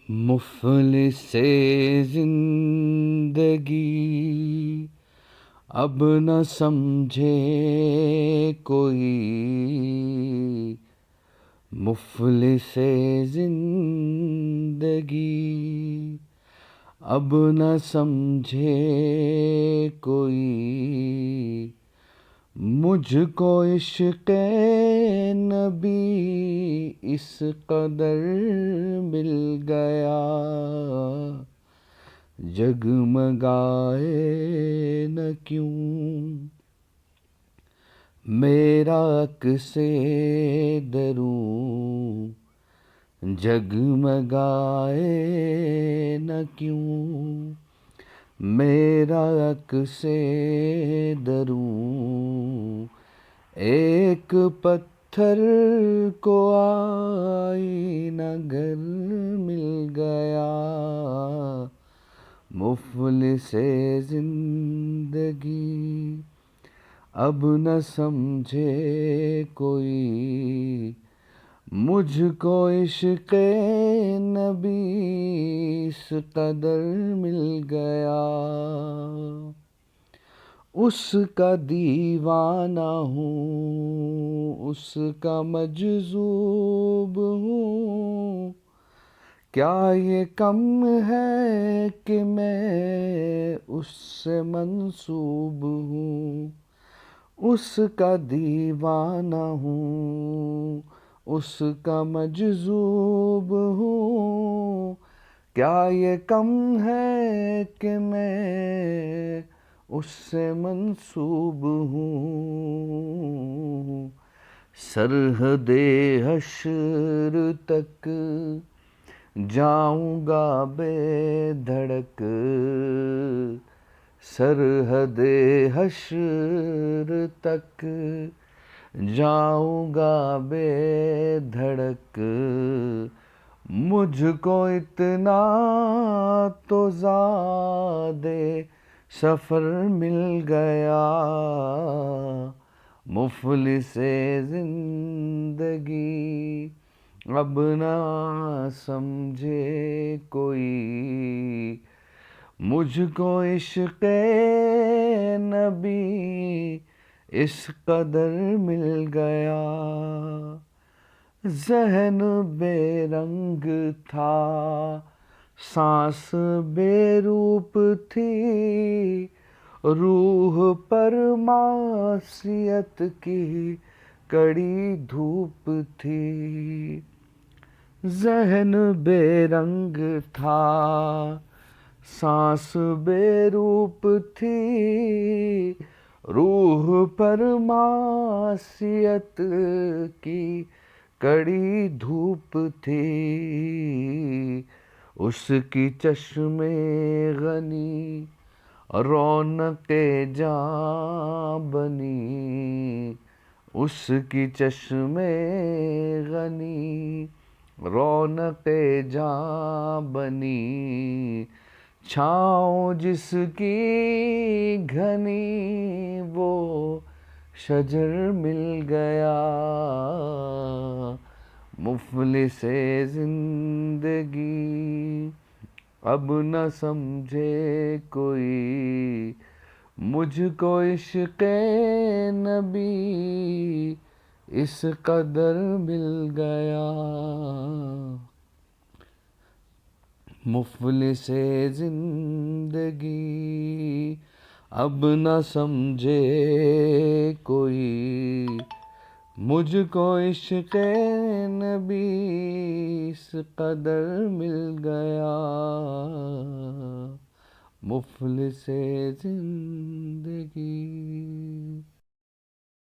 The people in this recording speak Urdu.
مفلس زندگی اب نہ سمجھے کوئی، مفلس زندگی اب نہ سمجھے کوئی، مجھ کو عشق نبی اس قدر مل گیا، جگمگائے نہ کیوں میرا عکس دروں، جگمگائے نہ کیوں میرا عکس دروں، ایک پتھر کو آئینہ گھر مل گیا، مفلس زندگی اب نہ سمجھے کوئی، مجھ کو عشق نبی اس قدر مل گیا، اس کا دیوانہ ہوں، اس کا مجذوب ہوں، کیا یہ کم ہے کہ میں اس سے منسوب ہوں، اس کا دیوانہ ہوں، اس کا مجذوب ہوں، کیا یہ کم ہے کہ میں اس سے منسوب ہوں، سرحد حشر تک جاؤں گا بے دھڑک، سرحد حشر تک جاؤں گا بے دھڑک، مجھ کو اتنا تو زاد سفر مل گیا، مفلس زندگی اب نہ سمجھے کوئی، مجھ کو عشق نبی اس قدر مل گیا، ذہن بے رنگ تھا، سانس بے روپ تھی، روح پر معصیت کی کڑی دھوپ تھی، ذہن بے رنگ تھا، سانس بے روپ تھی، روح پر معصیت کی کڑی دھوپ تھی، اس کی چشم غنی رونق جاں بنی، اس کی چشم غنی رونق جاں بنی، چھاؤں جس کی گھنی وہ شجر مل گیا، مفلس زندگی اب نہ سمجھے کوئی، مجھ کو عشق نبی اس قدر مل گیا، مفلس زندگی اب نہ سمجھے کوئی، مجھ کو عشق نبی اس قدر مل گیا، مفلس زندگی۔